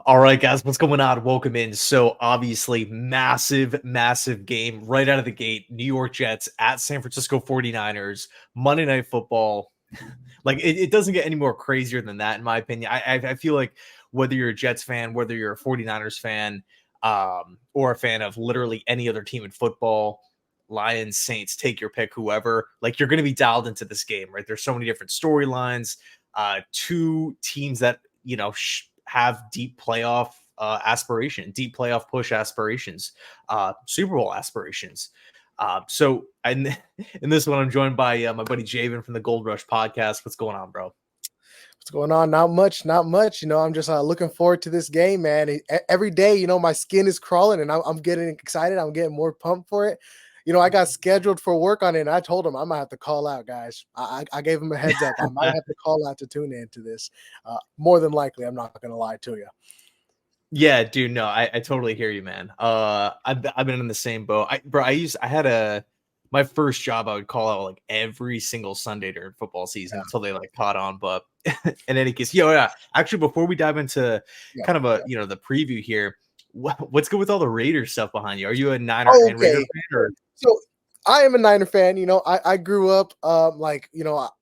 All right, guys, what's going on? Welcome in. So, obviously, massive game right out of the gate. New York Jets at San Francisco 49ers, Monday Night Football. Like, it doesn't get any more crazier than that, in my opinion. I feel like whether you're a Jets fan, whether you're a 49ers fan, or a fan of literally any other team in football, Lions, Saints, take your pick, whoever, like, you're going to be dialed into this game, right? There's so many different storylines. Two teams that, have deep playoff deep playoff push aspirations, Super Bowl aspirations. In this one, I'm joined by my buddy Javen from the Gold Rush podcast. What's going on, bro? What's going on? Not much. I'm just looking forward to this game, man. Every day, my skin is crawling and I'm getting excited. I'm getting more pumped for it. I got scheduled for work on it, and I told him I might have to call out, guys. I gave him a heads up. I might have to call out to tune into this. More than likely, I'm not going to lie to you. Yeah, dude. No, I totally hear you, man. I've been in the same boat. I had my first job. I would call out like every single Sunday during football season until they like caught on. But in any case, yeah. Actually, before we dive into kind of the preview here, what's good with all the Raiders stuff behind you? Are you a Niner and Raider fan? Or? So I am a Niner fan. I grew up I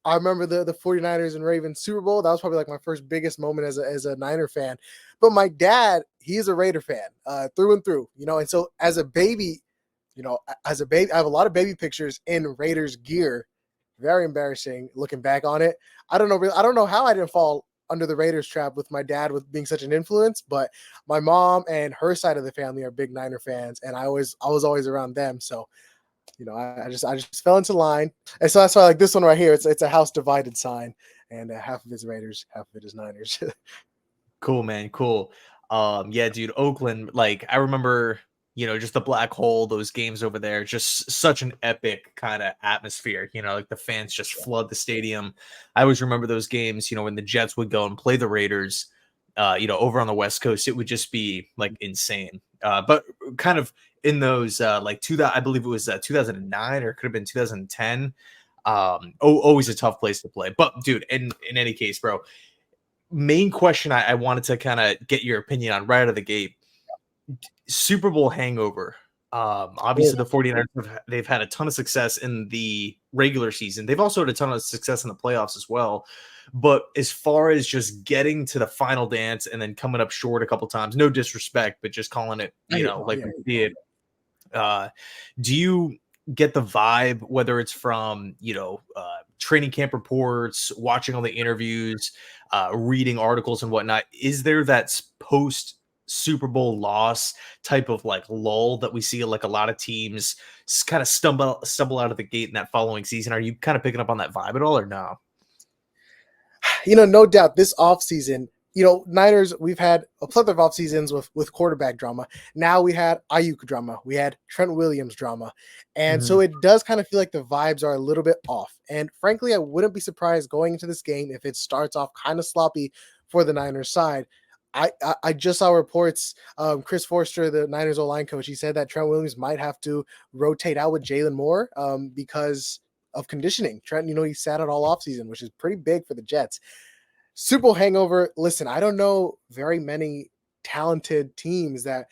remember the 49ers and Ravens Super Bowl. That was probably like my first biggest moment as a Niner fan. But my dad, he's a Raider fan through and through, and so as a baby, I have a lot of baby pictures in Raiders gear. Very embarrassing looking back on it. I don't know how I didn't fall under the Raiders trap with my dad with being such an influence, but my mom and her side of the family are big Niner fans, and I was always around them. So, I just fell into line. And so that's why like this one right here, it's a house divided sign, and half of it is Raiders, half of it is Niners. Cool, man. Cool. Yeah, dude, Oakland, like I remember, just the black hole, those games over there, just such an epic kind of atmosphere, like the fans just flood the stadium. I always remember those games, when the Jets would go and play the Raiders, over on the West Coast, it would just be like insane. But kind of in those, I believe it was 2009 or it could have been 2010. Always a tough place to play. But dude, in any case, bro, main question I wanted to kind of get your opinion on right out of the gate. Super Bowl hangover. Obviously the 49ers they've had a ton of success in the regular season. They've also had a ton of success in the playoffs as well. But as far as just getting to the final dance and then coming up short a couple times, no disrespect, but just calling it, we see it. Do you get the vibe, whether it's from, training camp reports, watching all the interviews, reading articles and whatnot, is there that post Super Bowl loss type of like lull that we see like a lot of teams kind of stumble out of the gate in that following season? Are you kind of picking up on that vibe at all or no? No doubt this offseason, Niners, we've had a plethora of off seasons with quarterback drama. Now we had Ayuk drama. We had Trent Williams drama. And so it does kind of feel like the vibes are a little bit off. And frankly, I wouldn't be surprised going into this game if it starts off kind of sloppy for the Niners side. I just saw reports, Chris Forster, the Niners O-line coach, he said that Trent Williams might have to rotate out with Jalen Moore because of conditioning. Trent, he sat out all offseason, which is pretty big for the Jets. Super Bowl hangover. Listen, I don't know very many talented teams that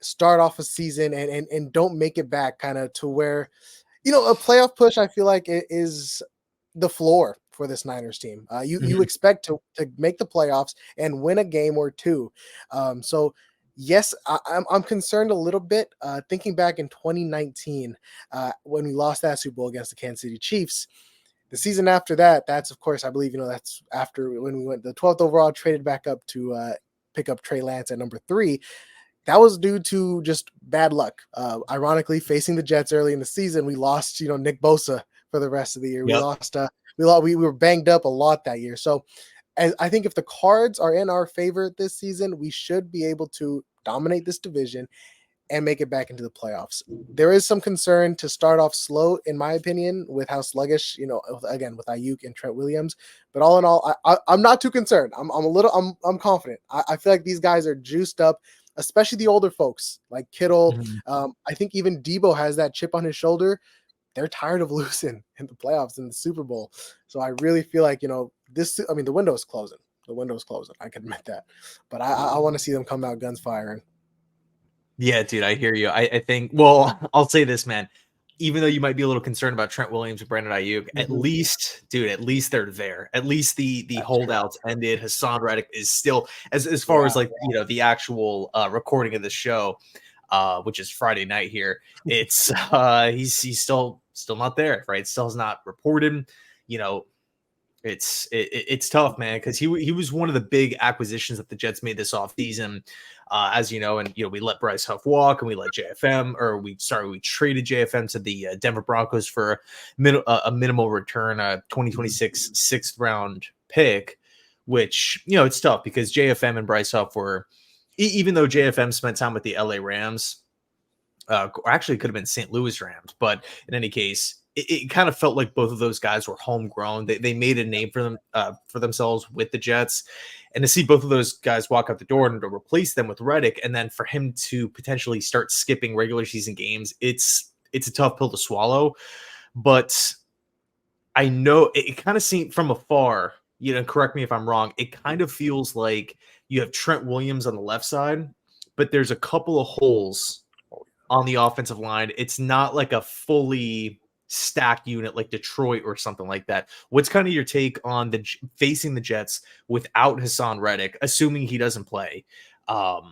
start off a season and don't make it back kind of to where, a playoff push, I feel like it is the floor for this Niners team. You expect to make the playoffs and win a game or two. So yes, I'm concerned a little bit. Thinking back in 2019, when we lost that Super Bowl against the Kansas City Chiefs, the season after that, that's of course, I believe, that's after when we went the 12th overall, traded back up to pick up Trey Lance at number 3. That was due to just bad luck. Ironically, facing the Jets early in the season, we lost, Nick Bosa for the rest of the year. Yep. We were banged up a lot that year. So I think if the cards are in our favor this season, we should be able to dominate this division and make it back into the playoffs. There is some concern to start off slow, in my opinion, with how sluggish, again, with Ayuk and Trent Williams. But all in all, I'm not too concerned. I'm confident. I feel like these guys are juiced up, especially the older folks like Kittle. I think even Debo has that chip on his shoulder. They're tired of losing in the playoffs in the Super Bowl. So I really feel like, the window is closing. The window's closing. I can admit that, but I want to see them come out guns firing. Yeah, dude, I hear you. I think, well, I'll say this, man. Even though you might be a little concerned about Trent Williams and Brandon Ayuk, at Mhm. least, dude, at least they're there. At least the That's true. holdouts ended. Hassan Reddick is still, as far as Yeah. like the actual recording of the show, which is Friday night here. It's he's still not there, right? Still has not reported. You know, it's tough, man, because he was one of the big acquisitions that the Jets made this offseason, as you know, and we let Bryce Huff walk, and we let JFM, or we traded JFM to the Denver Broncos for a minimal return, a 2026 sixth round pick, which it's tough because JFM and Bryce Huff were, even though JFM spent time with the LA Rams, actually it could have been St. Louis Rams, but in any case, it kind of felt like both of those guys were homegrown. They made a name for themselves with the Jets, and to see both of those guys walk out the door and to replace them with Reddick, and then for him to potentially start skipping regular season games, it's a tough pill to swallow. But I know it kind of seemed from afar. Correct me if I'm wrong. It kind of feels like you have Trent Williams on the left side, but there's a couple of holes on the offensive line. It's not like a fully stacked unit like Detroit or something like that. What's kind of your take on facing the Jets without Hassan Reddick, assuming he doesn't play? Do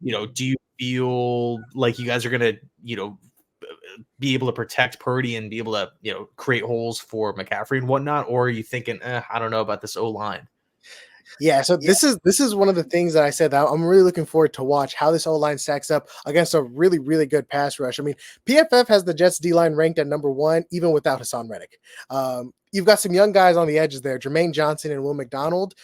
you feel like you guys are gonna, be able to protect Purdy and be able to, create holes for McCaffrey and whatnot, or are you thinking, I don't know about this O line? Yeah, so this is one of the things that I said that I'm really looking forward to watch how this O line stacks up against a really, really good pass rush. I mean, PFF has the Jets D line ranked at number 1, even without Hassan Reddick. You've got some young guys on the edges there, Jermaine Johnson and Will McDonald.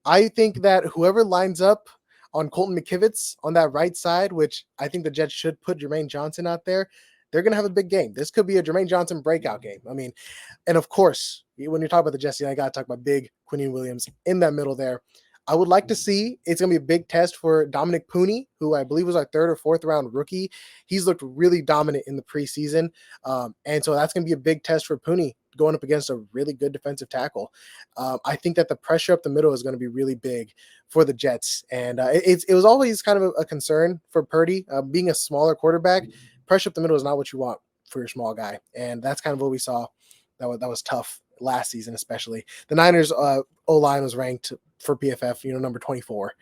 I think that whoever lines up on Colton McKivitz on that right side, which I think the Jets should put Jermaine Johnson out there, they're going to have a big game. This could be a Jermaine Johnson breakout game. I mean, and of course, when you're talking about the Jets, I got to talk about big Quinion Williams in that middle there. I would like to see, it's going to be a big test for Dominic Pooney, who I believe was our 3rd or 4th round rookie. He's looked really dominant in the preseason. And so that's going to be a big test for Pooney going up against a really good defensive tackle. I think that the pressure up the middle is going to be really big for the Jets. And it was always kind of a concern for Purdy, being a smaller quarterback. Pressure up the middle is not what you want for your small guy. And that's kind of what we saw. That was tough last season, especially. The Niners O-line was ranked for PFF, number 24.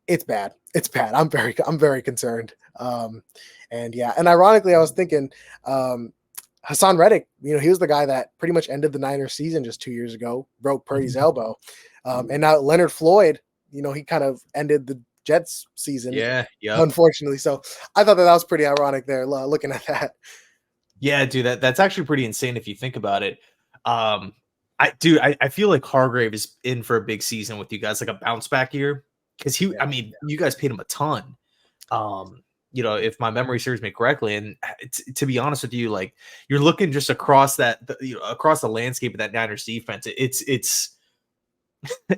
It's bad. It's bad. I'm very concerned. And ironically, I was thinking Hassan Reddick, he was the guy that pretty much ended the Niners season just 2 years ago, broke Purdy's elbow. And now Leonard Floyd, he kind of ended the Jets season, Yeah, unfortunately. So I thought that was pretty ironic there, looking at that. Yeah, dude, that's actually pretty insane if you think about it. I feel like Hargrave is in for a big season with you guys, like a bounce back year, because I mean, you guys paid him a ton. If my memory serves me correctly, and to be honest with you, like you're looking just across across the landscape of that Niners defense, it's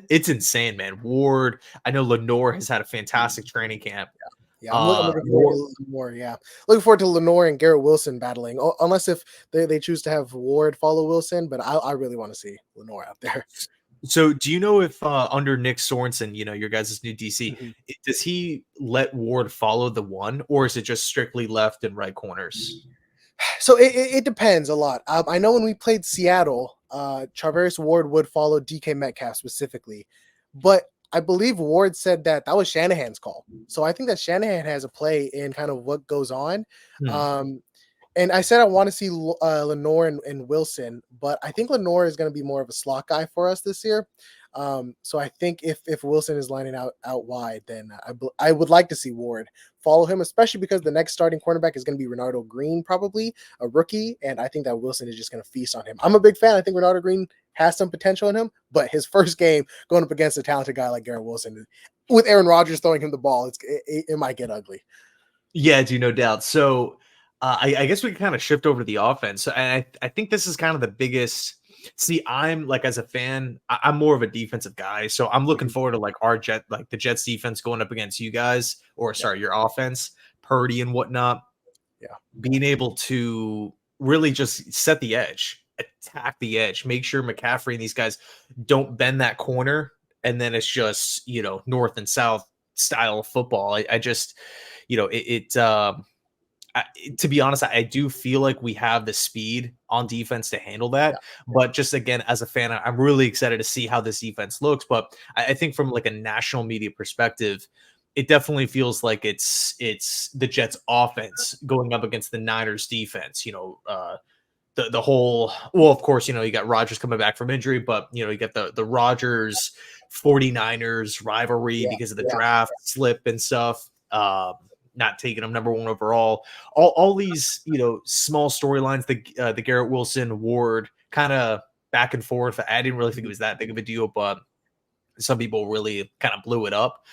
it's insane, man. Ward, I know Lenore has had a fantastic training camp. Yeah, I'm looking forward to Lenore. Yeah, looking forward to Lenore and Garrett Wilson battling. Unless if they choose to have Ward follow Wilson, but I really want to see Lenore out there. So, do you know if under Nick Sorensen, your guys' new DC, Mhm. does he let Ward follow the one, or is it just strictly left and right corners? So it depends a lot. I know when we played Seattle, Charvarius Ward would follow DK Metcalf specifically, but I believe Ward said that was Shanahan's call. So I think that Shanahan has a play in kind of what goes on. Hmm. And I said I want to see Lenore and Wilson, but I think Lenore is going to be more of a slot guy for us this year. So I think if Wilson is lining out wide, then I would like to see Ward follow him, especially because the next starting cornerback is going to be Renardo Green, probably a rookie, and I think that Wilson is just going to feast on him. I'm a big fan. I think Renardo Green has some potential in him, but his first game going up against a talented guy like Garrett Wilson, with Aaron Rodgers throwing him the ball, it might get ugly. Yeah, do no doubt. So, I guess we can kind of shift over to the offense. And I think this is kind of the biggest. See, I'm like as a fan, I'm more of a defensive guy, so I'm looking Mhm. forward to like the Jets defense going up against you guys, or Yeah, sorry, your offense, Purdy and whatnot, yeah. being able to really just set the edge, attack the edge, make sure McCaffrey and these guys don't bend that corner and then it's just, north and south style football. I just, I, to be honest, I do feel like we have the speed on defense to handle Yeah, that. But just again, as a fan, I'm really excited to see how this defense looks. But I think from like a national media perspective, it definitely feels like it's the Jets offense going up against the Niners defense. The whole, well, of course, you got Rodgers coming back from injury, but you get the Rodgers 49ers rivalry yeah, because of the yeah. draft slip and stuff. Not taking them number one overall. All these small storylines, the Garrett Wilson Ward kind of back and forth. I didn't really think it was that big of a deal, but some people really kind of blew it up.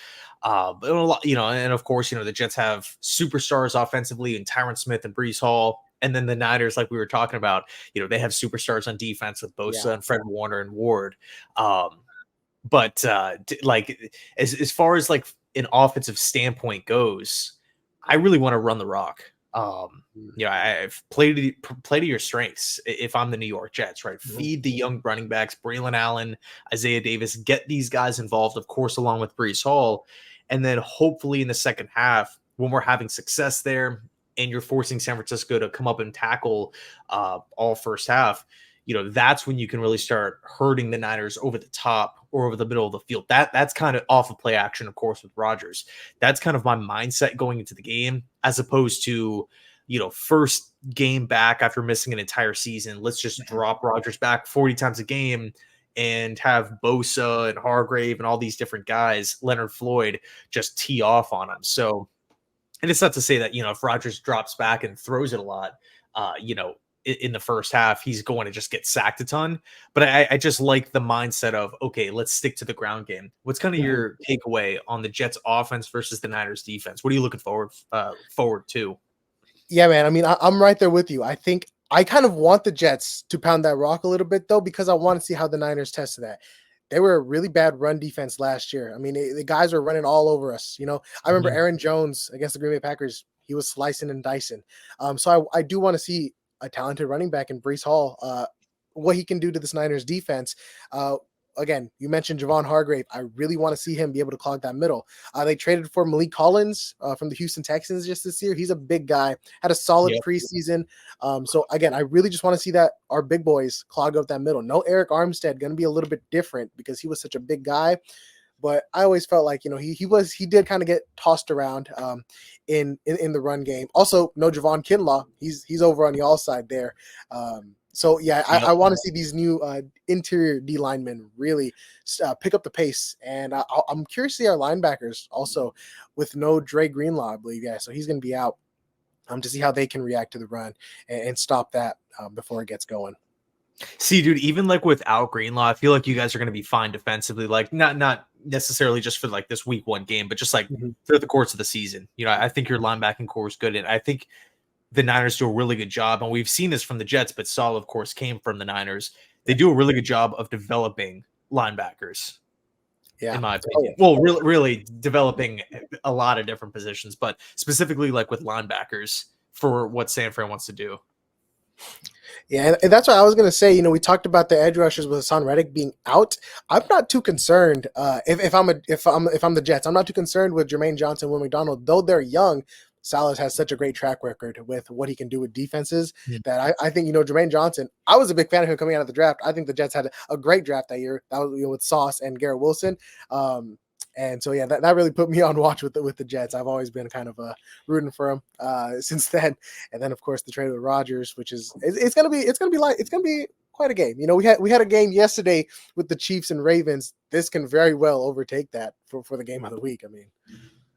But a lot, and of course, the Jets have superstars offensively in Tyron Smith and Brees Hall. And then the Niners, like we were talking about, they have superstars on defense with Yeah. Bosa and Fred Warner and Ward. But like as far as like an offensive standpoint goes, I really want to run the rock. I've play to your strengths. If I'm the New York Jets, right, feed the young running backs, Braylon Allen, Isaiah Davis, get these guys involved, of course, along with Brees Hall, and then hopefully in the second half, when we're having success there, and you're forcing San Francisco to come up and tackle all first half, that's when you can really start hurting the Niners over the top or over the middle of the field. That's kind of off of play action, of course, with Rodgers. That's kind of my mindset going into the game, as opposed to, first game back after missing an entire season. Let's just drop Rodgers back 40 times a game and have Bosa and Hargrave and all these different guys, Leonard Floyd, just tee off on him. So, and it's not to say that, if Rodgers drops back and throws it a lot, in the first half, he's going to just get sacked a ton. But I just like the mindset of, okay, let's stick to the ground game. What's kind of your takeaway on the Jets offense versus the Niners defense? What are you looking forward to? Yeah, man. I mean, I'm right there with you. I think I kind of want the Jets to pound that rock a little bit, though, because I want to see how the Niners tested that. They were a really bad run defense last year. I mean, the guys were running all over us. I remember Mhm. Aaron Jones against the Green Bay Packers. He was slicing and dicing. So I do want to see a talented running back in Brees Hall, what he can do to this Niners defense. Uh, Again, you mentioned Javon Hargrave. I really want to see him be able to clog that middle. They traded for Malik Collins from the Houston Texans just this year. He's a big guy, had a solid Yep. preseason. So again, I really just want to see that our big boys clog up that middle. No Eric Armstead, going to be a little bit different because he was such a big guy. But I always felt like he did kind of get tossed around in the run game. Also, no Javon Kinlaw. He's over on y'all side there. So yeah, Yep. I want to see these new interior D linemen really pick up the pace, and I'm curious to see our linebackers also with no Dre Greenlaw, I believe. Yeah, so he's going to be out to see how they can react to the run and stop that before it gets going. See, dude, even like without Greenlaw, I feel like you guys are going to be fine defensively. Like not necessarily just for like this week one game, but just like Mhm. throughout the course of the season. I think your linebacking core is good, and I think the Niners do a really good job. And we've seen this from the Jets, but Saul, of course, came from the Niners. They do a really good job of developing linebackers, Yeah. in my Oh opinion. yeah. Well, really developing a lot of different positions, but specifically like with linebackers for what San Fran wants to do. Yeah, and that's what I was gonna say. We talked about the edge rushers with Hassan Reddick being out. I'm not too concerned. If I'm the Jets, I'm not too concerned with Jermaine Johnson, Will McDonald, though they're young. Salas has such a great track record with what he can do with defenses that I think Jermaine Johnson. I was a big fan of him coming out of the draft. I think the Jets had a great draft that year. That was with Sauce and Garrett Wilson. And so yeah, that really put me on watch with the Jets. I've always been kind of rooting for them since then. And then of course the trade with Rodgers, which is it's gonna be quite a game. We had a game yesterday with the Chiefs and Ravens. This can very well overtake that for the game of the week. I mean,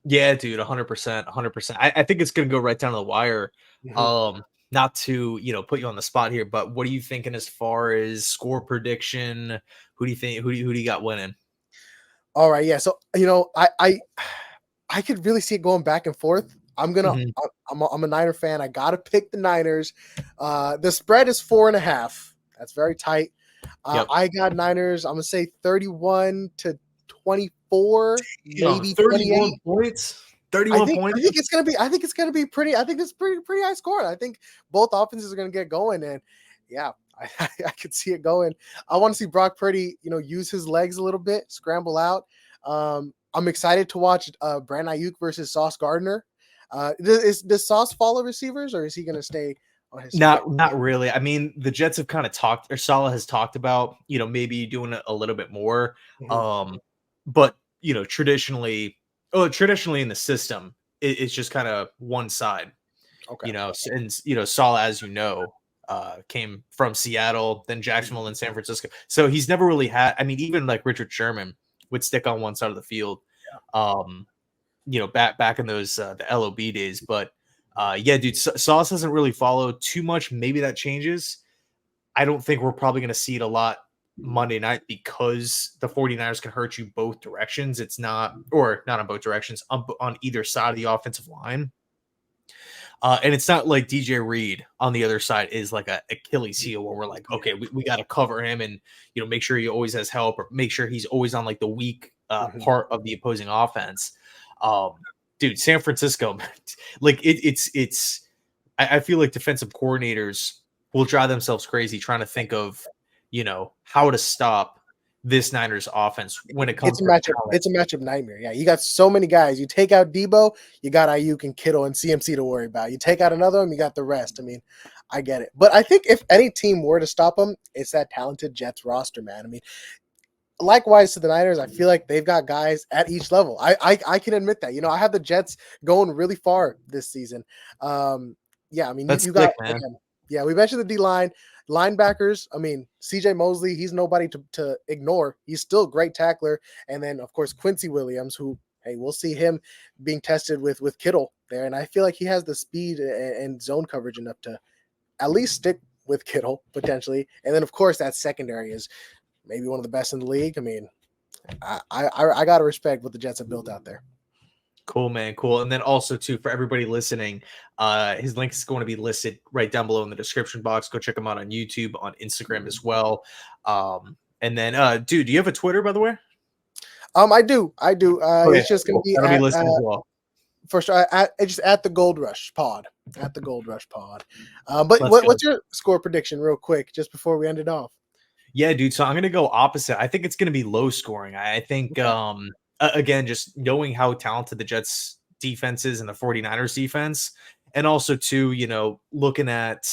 Yeah, dude, 100%, 100%. I think it's gonna go right down to the wire. mhm. Not to put you on the spot here, but what are you thinking as far as score prediction? Who do you think? Who do you got winning? All right, yeah. So I could really see it going back and forth. Mhm. I'm a Niner fan. I gotta pick the Niners. The spread is 4.5. That's very tight. Yep. I got Niners. I'm gonna say 31-24, Damn, maybe 31 28. points. I 31 think I points. think it's gonna be. I think it's pretty. I think it's pretty high scoring. I think both offenses are gonna get going, and yeah, I could see it going. I want to see Brock Purdy, use his legs a little bit, scramble out. I'm excited to watch Brandon Ayuk versus Sauce Gardner. Does Sauce follow receivers, or is he going to stay on his spot? Not really. I mean, the Jets have kind of talked, or Salah has talked about, maybe doing it a little bit more. Mhm. But traditionally in the system, it's just kind of one side. Okay. And Salah, as came from Seattle, then Jacksonville, and San Francisco. So he's never really had. I mean, even like Richard Sherman would stick on one side of the field. Back in those the LOB days, but yeah, dude, Sauce doesn't really follow too much. Maybe that changes. I don't think we're probably going to see it a lot Monday night because the 49ers can hurt you both directions. It's not, or not on both directions, on either side of the offensive line. And it's not like DJ Reed on the other side is like a Achilles heel where we're like, okay, we got to cover him and make sure he always has help, or make sure he's always on like the weak part of the opposing offense. Dude, San Francisco, like it's. I feel like defensive coordinators will drive themselves crazy trying to think of how to stop this Niners offense when it comes It's a to matchup. talent. It's a matchup nightmare. Yeah, you got so many guys. You take out Debo, you got Ayuk and Kittle and CMC to worry about. You take out another one, you got the rest. I mean, I get it. But I think if any team were to stop them, it's that talented Jets roster, man. I mean, likewise to the Niners, I feel like they've got guys at each level. I can admit that. I have the Jets going really far this season. Yeah, I mean, That's you sick, got man. again. Yeah, we mentioned the D line, linebackers. I mean, CJ Mosley, he's nobody to ignore. He's still a great tackler, and then of course Quincy Williams, who hey, we'll see him being tested with Kittle there, and I feel like he has the speed and zone coverage enough to at least stick with Kittle potentially. And then of course that secondary is maybe one of the best in the league. I mean, I gotta respect what the Jets have built out there. Cool, man. Cool. And then also too, for everybody listening, his link is going to be listed right down below in the description box. Go check him out on YouTube, on Instagram as well. And then dude, do you have a Twitter, by the way? I do. Okay, It's just gonna cool. be That'll be listed as well. for sure it's just at the Gold Rush Pod. At the Gold Rush Pod. But Let's go. what's your score prediction, real quick, just before we end it off? Yeah, dude. So I'm gonna go opposite. I think it's gonna be low scoring. I think Okay. again, just knowing how talented the Jets defense is and the 49ers defense, and also too, looking at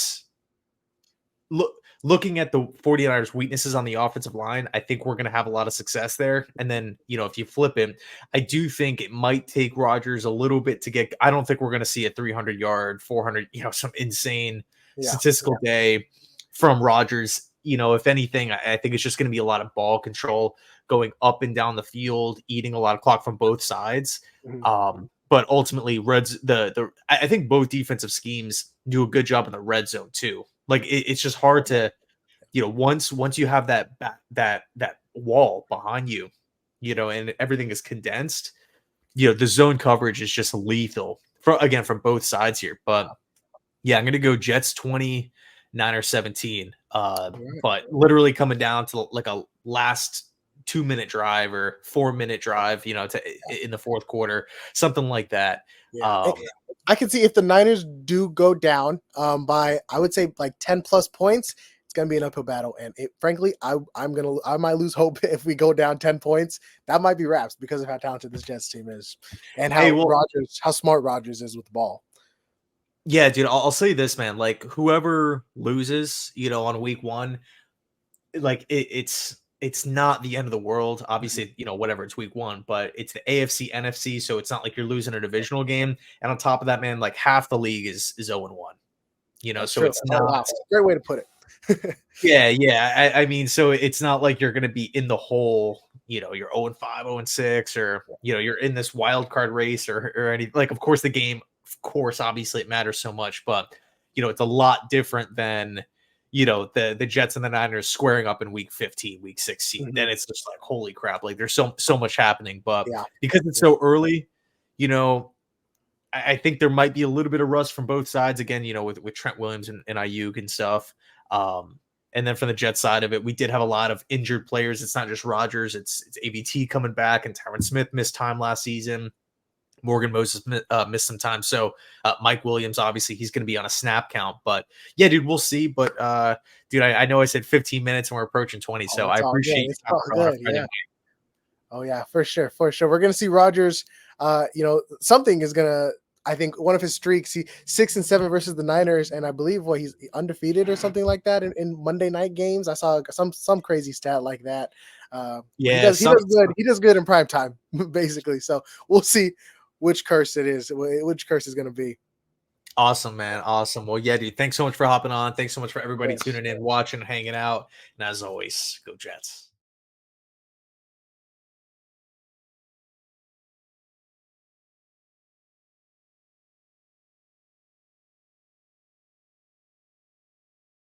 looking at the 49ers weaknesses on the offensive line, I think we're going to have a lot of success there. And then, if you flip it, I do think it might take Rodgers a little bit to get, I don't think we're going to see a 300-yard, 400, some insane statistical day from Rodgers. If anything, I think it's just going to be a lot of ball control going up and down the field, eating a lot of clock from both sides. But ultimately, I think both defensive schemes do a good job in the red zone too. Like it's just hard to, once you have that wall behind you, and everything is condensed, the zone coverage is just lethal from both sides here. But yeah, I'm gonna go Jets 20, Niners 17. But literally coming down to like a last 2-minute drive or 4-minute drive, in the fourth quarter, something like that. Yeah. I can see if the Niners do go down by, I would say, like 10 plus points, it's going to be an uphill battle. And frankly, I might lose hope if we go down 10 points. That might be wraps because of how talented this Jets team is and how smart Rodgers is with the ball. Yeah, dude, I'll say this, man. Like whoever loses, on week one, like it's not the end of the world. Obviously, whatever, it's week one, but it's the AFC, NFC, so it's not like you're losing a divisional game. And on top of that, man, like half the league is 0-1. That's so true. it's not. Oh, wow. Great way to put it. Yeah. I mean, so it's not like you're going to be in the hole. You're 0-5, 0-6, or you're in this wild card race or any. Like, of course, the game. Of course, obviously, it matters so much, but it's a lot different than the Jets and the Niners squaring up in week 15, week 16. Then it's just like, holy crap, like there's so much happening. But because it's so early, I think there might be a little bit of rust from both sides again, with Trent Williams and Ayuk and stuff. And then from the Jet side of it, we did have a lot of injured players. It's not just Rodgers, it's AVT coming back, and Tyron Smith missed time last season. Morgan Moses missed some time. So Mike Williams, obviously, he's going to be on a snap count. But yeah, dude, we'll see. But dude, I know I said 15 minutes and we're approaching 20. Oh, So I it's all good. appreciate you It's coming all on a good. Friday Yeah. night. Oh yeah, for sure, for sure. We're gonna see Rogers. Something is gonna. I think one of his streaks. He 6-7 versus the Niners, and I believe he's undefeated or something like that in Monday night games. I saw some crazy stat like that. He Yeah, does good. He does good in prime time, basically. So we'll see which curse it is. Which curse is gonna be. awesome, man. Awesome. Well, yeah, dude. Thanks so much for hopping on. Thanks so much for Of everybody course. tuning in, watching, hanging out. And as always, go Jets.